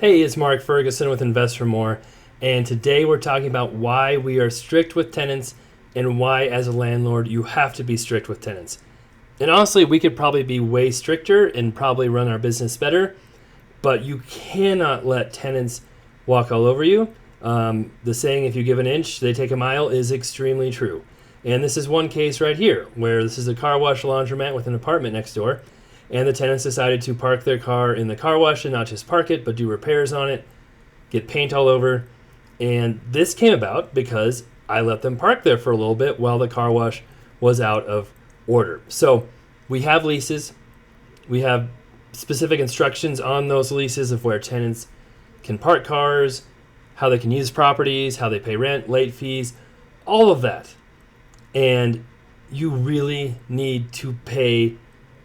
Hey, it's Mark Ferguson with Invest for More, and today we're talking about why we are strict with tenants and why, as a landlord, you have to be strict with tenants. And honestly, we could probably be way stricter and probably run our business better, but you cannot let tenants walk all over you. The saying, if you give an inch, they take a mile, is extremely true. And this is one case right here, where this is a car wash laundromat with an apartment next door, and the tenants decided to park their car in the car wash and not just park it, but do repairs on it, get paint all over. And this came about because I let them park there for a little bit while the car wash was out of order. So we have leases. We have specific instructions on those leases of where tenants can park cars, how they can use properties, how they pay rent, late fees, all of that. And you really need to pay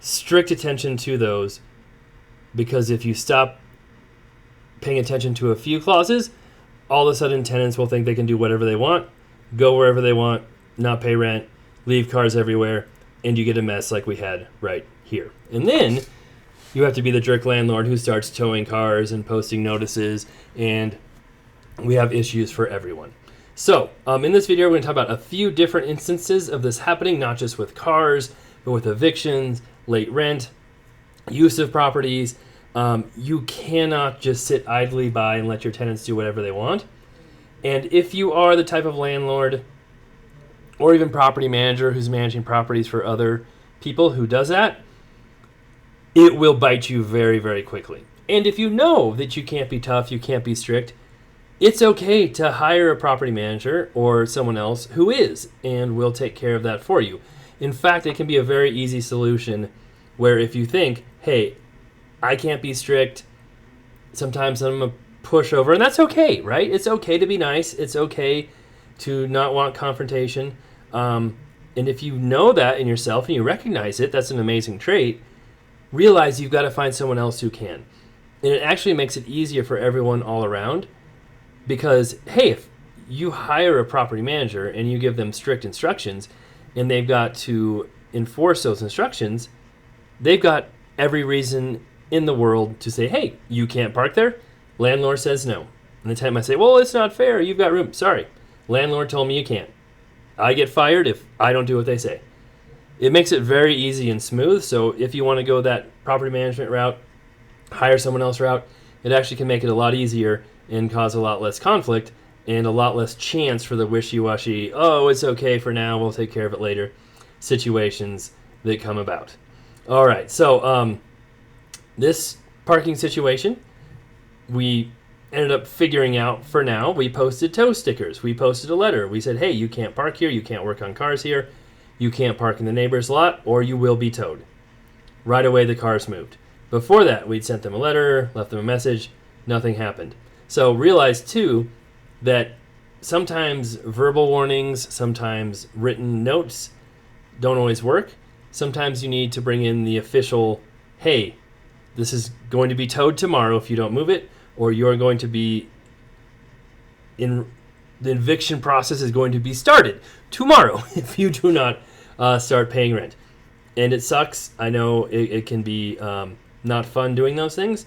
strict attention to those, because if you stop paying attention to a few clauses, all of a sudden tenants will think they can do whatever they want, go wherever they want, not pay rent, leave cars everywhere, and you get a mess like we had right here. And then you have to be the jerk landlord who starts towing cars and posting notices, and we have issues for everyone. So in this video, we're going to talk about a few different instances of this happening, not just with cars, but with evictions, late rent, use of properties. You cannot just sit idly by and let your tenants do whatever they want. And if you are the type of landlord or even property manager who's managing properties for other people who does that, it will bite you very, very quickly. And if you know that you can't be tough, you can't be strict, it's okay to hire a property manager or someone else who is and will take care of that for you. In fact, it can be a very easy solution where if you think, hey, I can't be strict, sometimes I'm a pushover, and that's okay, right? It's okay to be nice. It's okay to not want confrontation. And if you know that in yourself and you recognize it, that's an amazing trait. Realize you've got to find someone else who can. And it actually makes it easier for everyone all around, because, hey, if you hire a property manager and you give them strict instructions and they've got to enforce those instructions, they've got every reason in the world to say, hey, you can't park there. Landlord says no. And the tenant might say, well, it's not fair. You've got room. Sorry. Landlord told me you can't. I get fired if I don't do what they say. It makes it very easy and smooth. So if you want to go that property management route, hire someone else route, it actually can make it a lot easier and cause a lot less conflict and a lot less chance for the wishy-washy, oh, it's okay for now, we'll take care of it later, situations that come about. All right, so this parking situation, we ended up figuring out for now. We posted tow stickers. We posted a letter. We said, hey, you can't park here. You can't work on cars here. You can't park in the neighbor's lot, or you will be towed. Right away, the cars moved. Before that, we'd sent them a letter, left them a message. Nothing happened. So realize, too, that sometimes verbal warnings, sometimes written notes don't always work. Sometimes you need to bring in the official, hey, this is going to be towed tomorrow if you don't move it, or you're going to be in the eviction process is going to be started tomorrow if you do not start paying rent. And it sucks. I know it can be not fun doing those things,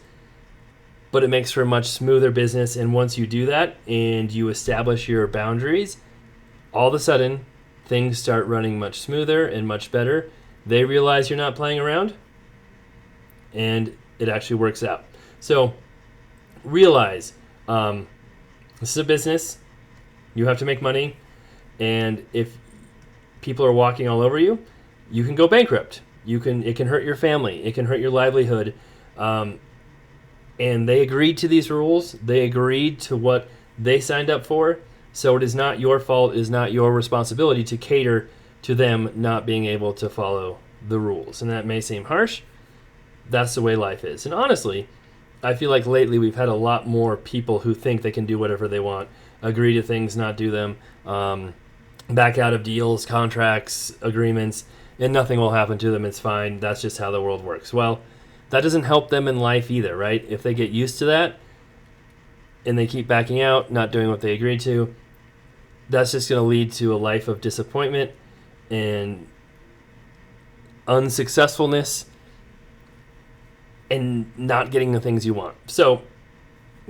but it makes for a much smoother business. And once you do that and you establish your boundaries, all of a sudden things start running much smoother and much better. They realize you're not playing around, and it actually works out. So realize this is a business. You have to make money, and if people are walking all over you, you can go bankrupt. It can hurt your family. It can hurt your livelihood. And they agreed to these rules. They agreed to what they signed up for. So it is not your fault. It is not your responsibility to cater to them not being able to follow the rules. And that may seem harsh. That's the way life is. And honestly, I feel like lately we've had a lot more people who think they can do whatever they want, agree to things, not do them, back out of deals, contracts, agreements, and nothing will happen to them. It's fine. That's just how the world works. Well, that doesn't help them in life either, right? If they get used to that and they keep backing out, not doing what they agreed to, that's just going to lead to a life of disappointment and unsuccessfulness and not getting the things you want. So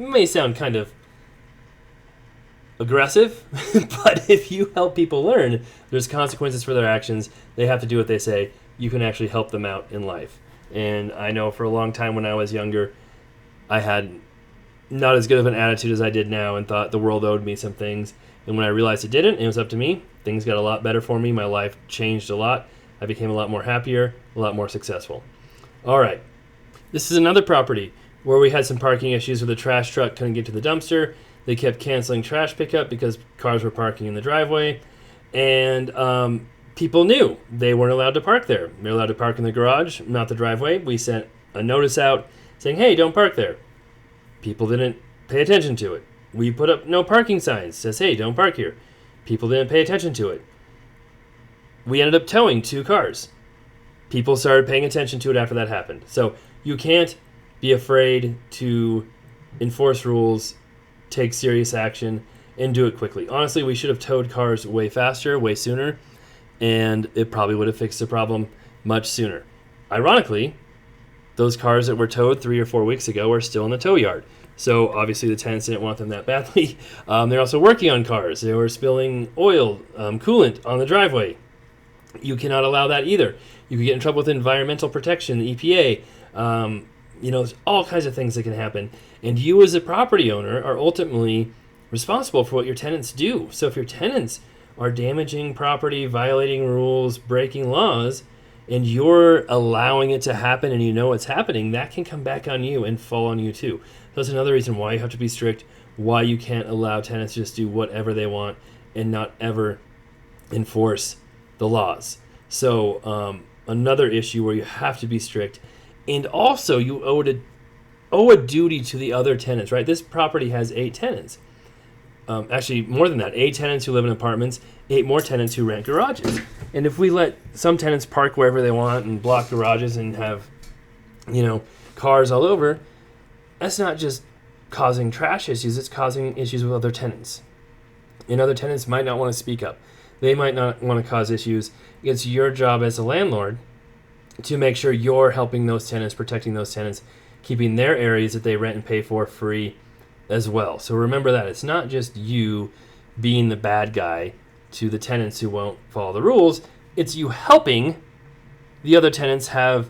may sound kind of aggressive, but if you help people learn, there's consequences for their actions. They have to do what they say. You can actually help them out in life. And I know for a long time when I was younger, I had not as good of an attitude as I did now and thought the world owed me some things. And when I realized it didn't, it was up to me. Things got a lot better for me. My life changed a lot. I became a lot more happier, a lot more successful. All right. This is another property where we had some parking issues where the trash truck couldn't get to the dumpster. They kept canceling trash pickup because cars were parking in the driveway. And people knew they weren't allowed to park there. They're allowed to park in the garage, not the driveway. We sent a notice out saying, hey, don't park there. People didn't pay attention to it. We put up no parking signs. Says, hey, don't park here. People didn't pay attention to it. We ended up towing 2 cars. People started paying attention to it after that happened. So you can't be afraid to enforce rules, take serious action, and do it quickly. Honestly, we should have towed cars way faster, way sooner, and it probably would have fixed the problem much sooner. Ironically, those cars that were towed 3 or 4 weeks ago are still in the tow yard. So obviously the tenants didn't want them that badly. They're also working on cars. They were spilling oil, coolant on the driveway. You cannot allow that either. You could get in trouble with environmental protection, the EPA. There's all kinds of things that can happen. And you as a property owner are ultimately responsible for what your tenants do. So if your tenants are damaging property, violating rules, breaking laws, and you're allowing it to happen and you know it's happening, that can come back on you and fall on you too. So that's another reason why you have to be strict, why you can't allow tenants to just do whatever they want and not ever enforce the laws. So another issue where you have to be strict, and also you owe a duty to the other tenants, right? This property has 8 tenants. Actually, more than that, 8 tenants who live in apartments, 8 more tenants who rent garages. And if we let some tenants park wherever they want and block garages and have, cars all over, that's not just causing trash issues, it's causing issues with other tenants. And other tenants might not want to speak up. They might not want to cause issues. It's your job as a landlord to make sure you're helping those tenants, protecting those tenants, keeping their areas that they rent and pay for free as well. So remember that. It's not just you being the bad guy to the tenants who won't follow the rules. It's you helping the other tenants have,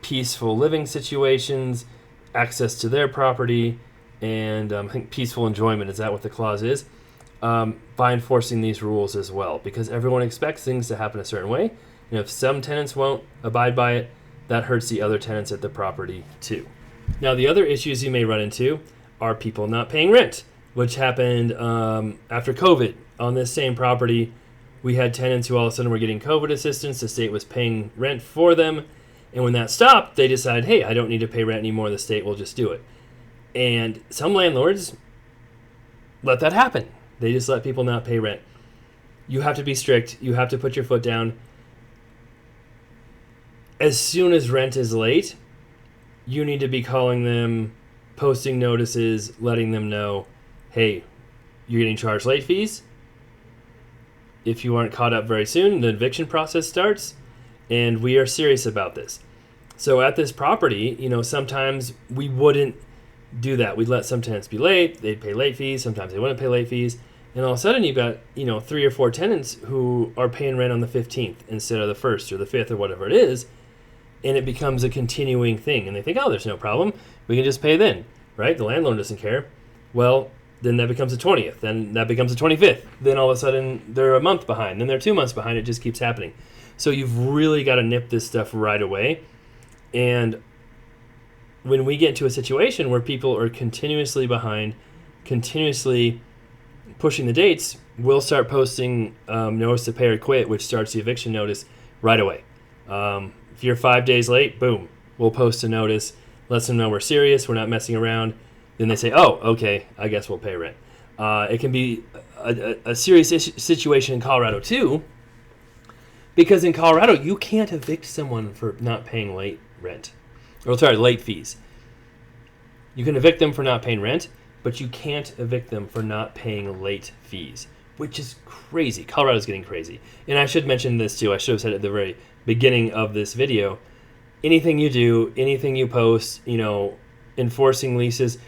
peaceful living situations, access to their property, and I think peaceful enjoyment. Is that what the clause is? By enforcing these rules as well, because everyone expects things to happen a certain way. And if some tenants won't abide by it, that hurts the other tenants at the property too. Now, the other issues you may run into are people not paying rent, which happened after COVID. On this same property, we had tenants who all of a sudden were getting COVID assistance. The state was paying rent for them. And when that stopped, they decided, hey, I don't need to pay rent anymore. The state will just do it. And some landlords let that happen. They just let people not pay rent. You have to be strict. You have to put your foot down. As soon as rent is late, you need to be calling them, posting notices, letting them know, hey, you're getting charged late fees. If you aren't caught up very soon, the eviction process starts, and we are serious about this. So at this property, sometimes we wouldn't do that. We'd let some tenants be late. They'd pay late fees. Sometimes they wouldn't pay late fees. And all of a sudden you've got, 3 or 4 tenants who are paying rent on the 15th instead of the 1st or the 5th or whatever it is. And it becomes a continuing thing. And they think, oh, there's no problem. We can just pay then, right? The landlord doesn't care. Well, then that becomes the 20th. Then that becomes the 25th. Then all of a sudden they're a month behind. Then they're 2 months behind. It just keeps happening. So you've really got to nip this stuff right away. And when we get into a situation where people are continuously behind, continuously pushing the dates, we'll start posting notice to pay or quit, which starts the eviction notice right away. If you're 5 days late, boom, we'll post a notice, lets them know we're serious, we're not messing around. Then they say, oh, okay, I guess we'll pay rent. It can be a serious situation in Colorado too, because in Colorado, you can't evict someone for not paying late fees. You can evict them for not paying rent, but you can't evict them for not paying late fees, which is crazy. Colorado's getting crazy. And I should mention this too. I should have said it at the very beginning of this video. Anything you do, anything you post, enforcing leases,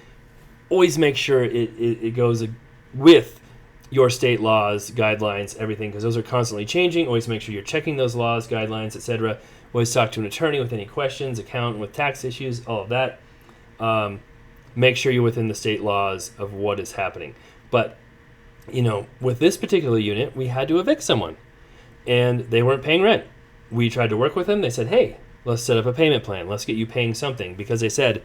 always make sure it goes with your state laws, guidelines, everything, because those are constantly changing. Always make sure you're checking those laws, guidelines, etc. Always talk to an attorney with any questions, accountant with tax issues, all of that. Make sure you're within the state laws of what is happening. But, with this particular unit, we had to evict someone, and they weren't paying rent. We tried to work with them. They said, hey, let's set up a payment plan. Let's get you paying something, because they said,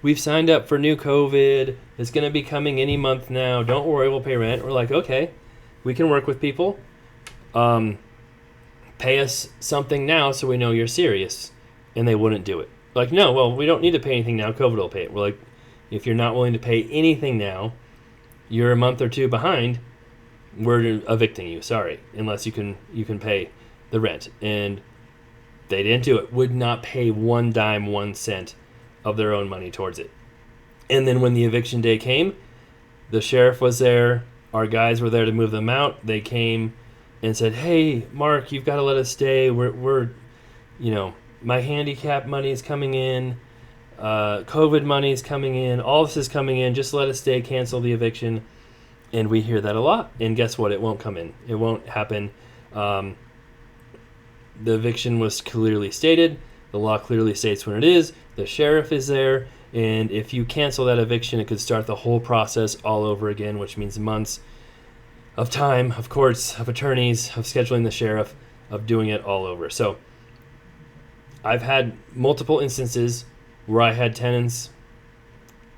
we've signed up for new COVID. It's going to be coming any month now. Don't worry, we'll pay rent. We're like, okay, we can work with people. Pay us something now so we know you're serious. And they wouldn't do it. Like, no, well, we don't need to pay anything now. COVID will pay it. We're like, if you're not willing to pay anything now, you're a month or two behind, we're evicting you. Sorry, unless you can pay the rent. And they didn't do it. Would not pay one dime, 1 cent of their own money towards it. And then when the eviction day came, the sheriff was there. Our guys were there to move them out. They came and said, hey, Mark, you've got to let us stay. We're my handicap money is coming in. COVID money is coming in. All this is coming in. Just let us stay. Cancel the eviction. And we hear that a lot. And guess what? It won't come in. It won't happen. The eviction was clearly stated. The law clearly states when it is. The sheriff is there, and if you cancel that eviction, it could start the whole process all over again, which means months of time, of courts, of attorneys, of scheduling the sheriff, of doing it all over. So I've had multiple instances where I had tenants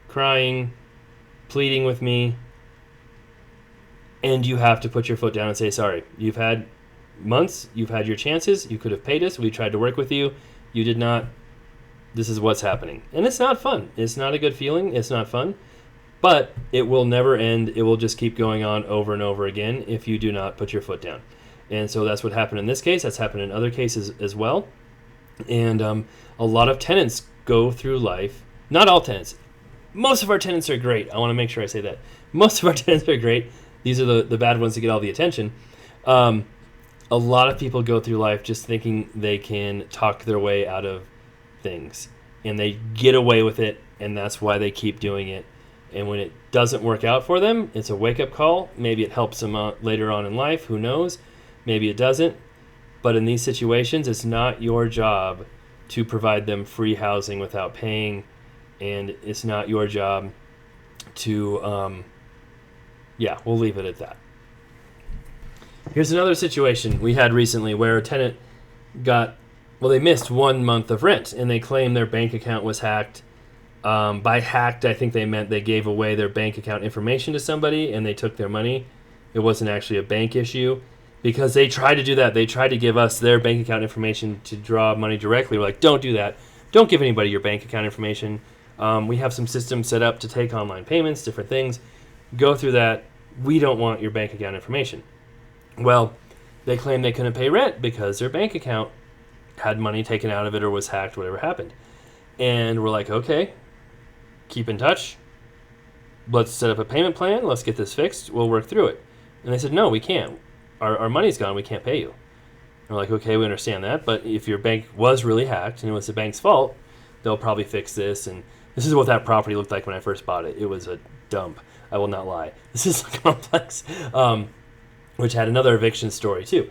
crying, pleading with me, and you have to put your foot down and say, sorry, you've had months, you've had your chances, you could have paid us, we tried to work with you, you did not. This is what's happening. And it's not fun. It's not a good feeling. It's not fun. But it will never end. It will just keep going on over and over again if you do not put your foot down. And so that's what happened in this case. That's happened in other cases as well. And a lot of tenants go through life. Not all tenants. Most of our tenants are great. I want to make sure I say that. Most of our tenants are great. These are the bad ones that get all the attention. A lot of people go through life just thinking they can talk their way out of things, and they get away with it, and that's why they keep doing it. And when it doesn't work out for them, it's a wake-up call. Maybe it helps them out later on in life. Who knows? Maybe it doesn't. But in these situations, it's not your job to provide them free housing without paying, and it's not your job to we'll leave it at that. Here's another situation we had recently where a tenant they missed 1 month of rent, and they claimed their bank account was hacked. By hacked, I think they meant they gave away their bank account information to somebody, and they took their money. It wasn't actually a bank issue, because they tried to do that. They tried to give us their bank account information to draw money directly. We're like, don't do that. Don't give anybody your bank account information. We have some systems set up to take online payments, different things. Go through that. We don't want your bank account information. Well, they claimed they couldn't pay rent because their bank account had money taken out of it or was hacked, whatever happened. And we're like, okay, keep in touch. Let's set up a payment plan. Let's get this fixed. We'll work through it. And they said, no, we can't. Our money's gone. We can't pay you. And we're like, okay, we understand that. But if your bank was really hacked and it was the bank's fault, they'll probably fix this. And this is what that property looked like when I first bought it. It was a dump. I will not lie. This is a complex, which had another eviction story too.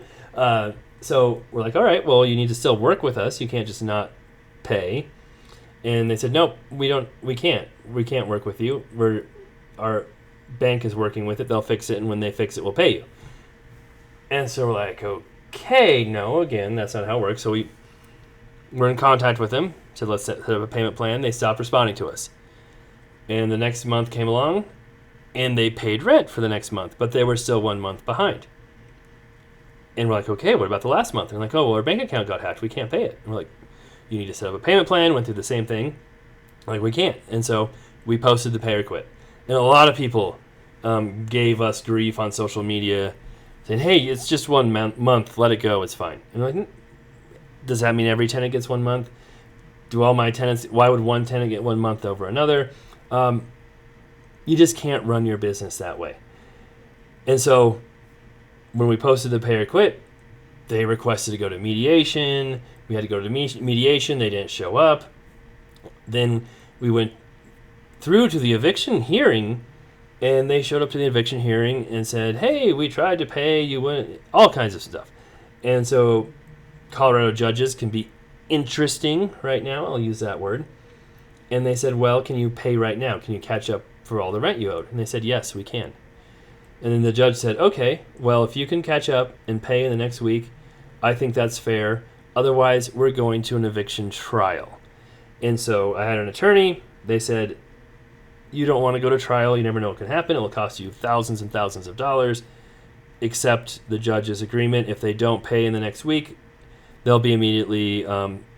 So we're like, all right, well, you need to still work with us. You can't just not pay. And they said, nope, we can't work with you. Our bank is working with it. They'll fix it, and when they fix it, we'll pay you. And so we're like, okay, no, again, that's not how it works. So we're in contact with them. So let's set up a payment plan. They stopped responding to us. And the next month came along, and they paid rent for the next month, but they were still 1 month behind. And we're like, okay, what about the last month? And they're like, oh, well, our bank account got hacked. We can't pay it. And we're like, you need to set up a payment plan. Went through the same thing. Like, we can't. And so we posted the pay or quit. And a lot of people gave us grief on social media saying, hey, it's just 1 month. Let it go. It's fine. And we're like, does that mean every tenant gets 1 month? Do all my tenants, why would one tenant get 1 month over another? You just can't run your business that way. And so when we posted the pay or quit, they requested to go to mediation. We had to go to mediation. They didn't show up. Then we went through to the eviction hearing, and they showed up to the eviction hearing and said, hey, we tried to pay, you wouldn't, all kinds of stuff. And so Colorado judges can be interesting right now, I'll use that word. And they said, well, can you pay right now? Can you catch up for all the rent you owed? And they said, yes, we can. And then the judge said, okay, well, if you can catch up and pay in the next week, I think that's fair. Otherwise, we're going to an eviction trial. And so I had an attorney. They said, you don't want to go to trial. You never know what can happen. It will cost you thousands and thousands of dollars. Accept the judge's agreement. If they don't pay in the next week, they'll be immediately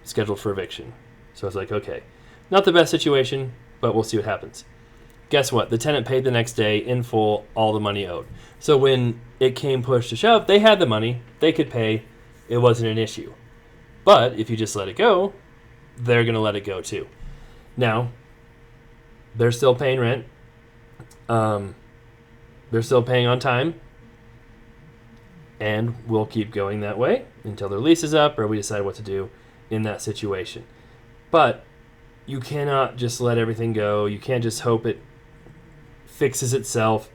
scheduled for eviction. So I was like, okay, not the best situation, but we'll see what happens. Guess what? The tenant paid the next day in full all the money owed. So when it came push to shove, they had the money. They could pay. It wasn't an issue. But if you just let it go, they're going to let it go too. Now, they're still paying rent. They're still paying on time. And we'll keep going that way until their lease is up or we decide what to do in that situation. But you cannot just let everything go. You can't just hope it fixes itself.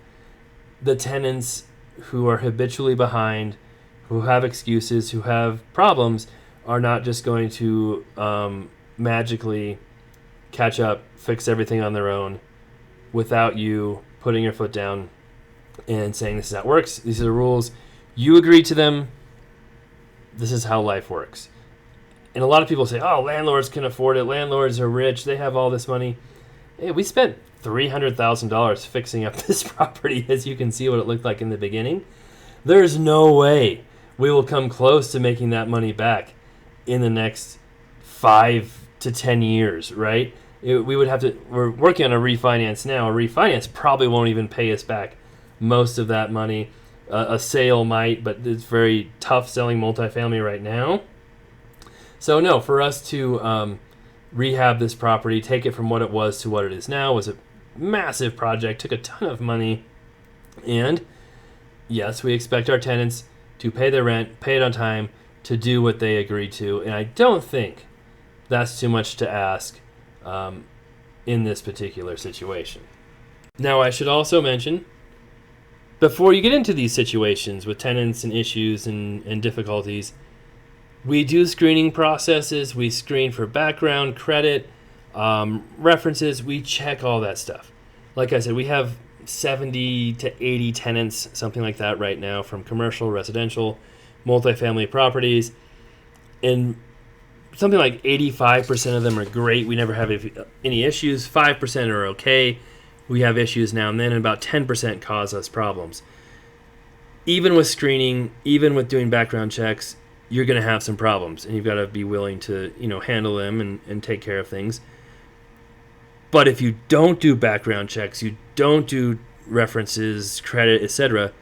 The tenants who are habitually behind, who have excuses, who have problems, are not just going to magically catch up, fix everything on their own without you putting your foot down and saying this is how it works. These are the rules. You agree to them. This is how life works. And a lot of people say, oh, landlords can afford it. Landlords are rich. They have all this money. Hey, we spent $300,000 fixing up this property, as you can see what it looked like in the beginning. There's no way we will come close to making that money back in the next 5 to 10 years, right? We would have to, we're working on a refinance now. A refinance probably won't even pay us back most of that money. A sale might, but it's very tough selling multifamily right now. So no, for us to rehab this property, take it from what it was to what it is now, was a massive project, took a ton of money. And yes, we expect our tenants to pay their rent, pay it on time, to do what they agreed to. And I don't think that's too much to ask in this particular situation. Now, I should also mention, before you get into these situations with tenants and issues and difficulties, we do screening processes. We screen for background, credit, references. We check all that stuff. Like I said, we have 70 to 80 tenants, something like that right now, from commercial, residential, multifamily properties. And something like 85% of them are great. We never have any issues. 5% are okay. We have issues now and then, and about 10% cause us problems. Even with screening, even with doing background checks, you're going to have some problems, and you've got to be willing to, handle them and take care of things. But if you don't do background checks, you don't do references, credit, etc.,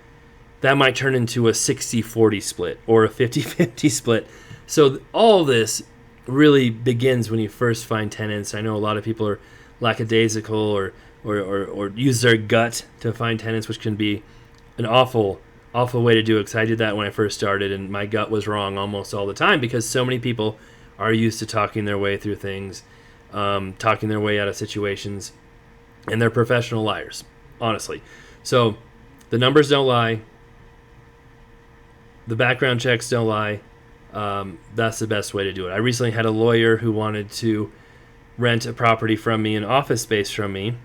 that might turn into a 60-40 split or a 50-50 split. So all this really begins when you first find tenants. I know a lot of people are lackadaisical or use their gut to find tenants, which can be an awful way to do it, because I did that when I first started, and my gut was wrong almost all the time because so many people are used to talking their way through things, talking their way out of situations, and they're professional liars, honestly. So the numbers don't lie. The background checks don't lie. That's the best way to do it. I recently had a lawyer who wanted to rent a property from me, an office space from me,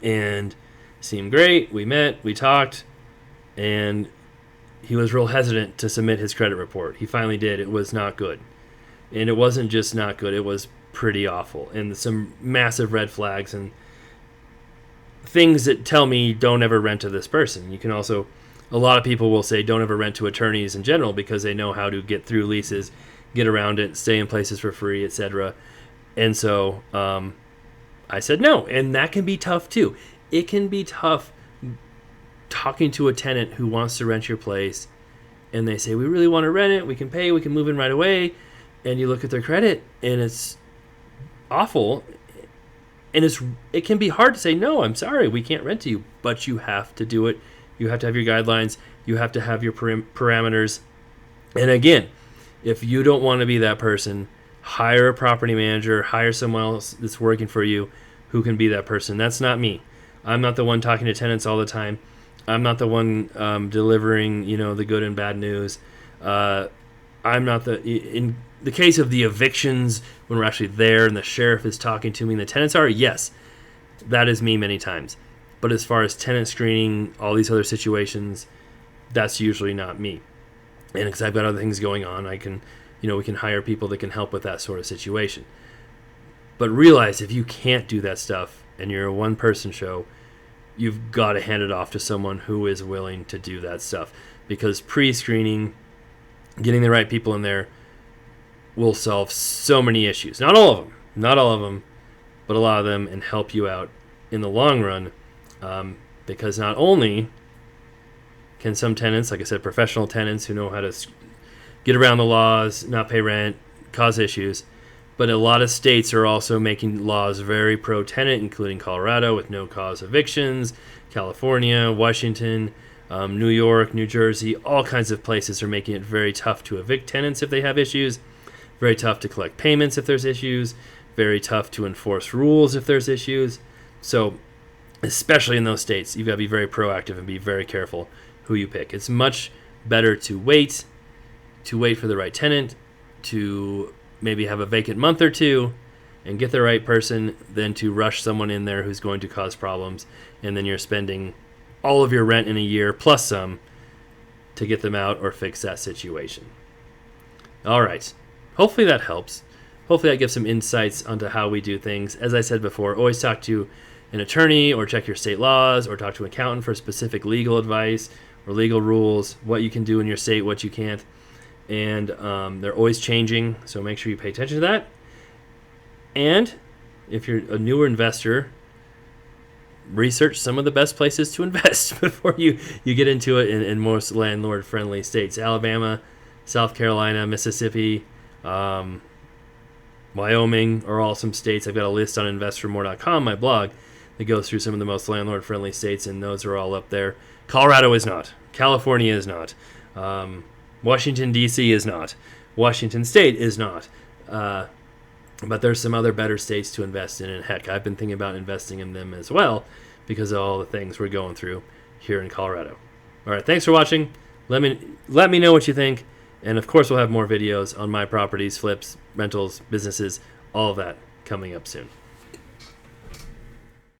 and seemed great. We met, we talked, and he was real hesitant to submit his credit report. He finally did. It was not good. And it wasn't just not good, it was pretty awful. And some massive red flags and things that tell me don't ever rent to this person. You can also, a lot of people will say don't ever rent to attorneys in general because they know how to get through leases, get around it, stay in places for free, etc. And so I said no. And that can be tough too. It can be tough talking to a tenant who wants to rent your place and they say, we really want to rent it, we can pay, we can move in right away. And you look at their credit and it's awful. And it can be hard to say, no, I'm sorry, we can't rent to you. But you have to do it. You have to have your guidelines. You have to have your parameters. And again, if you don't want to be that person, hire a property manager, hire someone else that's working for you who can be that person. That's not me. I'm not the one talking to tenants all the time. I'm not the one delivering, the good and bad news. I'm not in the case of the evictions, when we're actually there and the sheriff is talking to me and the tenants are, yes, that is me many times. But as far as tenant screening, all these other situations, that's usually not me. And because I've got other things going on, we can hire people that can help with that sort of situation. But realize if you can't do that stuff and you're a one-person show, you've got to hand it off to someone who is willing to do that stuff. Because pre-screening, getting the right people in there will solve so many issues. Not all of them, but a lot of them, and help you out in the long run. Because not only can some tenants, like I said, professional tenants who know how to get around the laws, not pay rent, cause issues, but a lot of states are also making laws very pro-tenant, including Colorado with no-cause evictions, California, Washington, New York, New Jersey, all kinds of places are making it very tough to evict tenants if they have issues, very tough to collect payments if there's issues, very tough to enforce rules if there's issues. So especially in those states, you've got to be very proactive and be very careful who you pick. It's much better to wait for the right tenant, to maybe have a vacant month or two and get the right person than to rush someone in there who's going to cause problems, and then you're spending all of your rent in a year plus some to get them out or fix that situation. All right. Hopefully that helps. Hopefully that gives some insights onto how we do things. As I said before, always talk to an attorney or check your state laws or talk to an accountant for specific legal advice or legal rules, what you can do in your state, what you can't. And they're always changing, so make sure you pay attention to that. And if you're a newer investor, research some of the best places to invest before you get into it in most landlord-friendly states. Alabama, South Carolina, Mississippi, Wyoming are all some states. I've got a list on investormore.com, my blog, that goes through some of the most landlord-friendly states, and those are all up there. Colorado is not. California is not. Washington, D.C. is not. Washington State is not. But there's some other better states to invest in, and heck, I've been thinking about investing in them as well because of all the things we're going through here in Colorado. All right, thanks for watching. Let me know what you think, and of course we'll have more videos on my properties, flips, rentals, businesses, all of that coming up soon.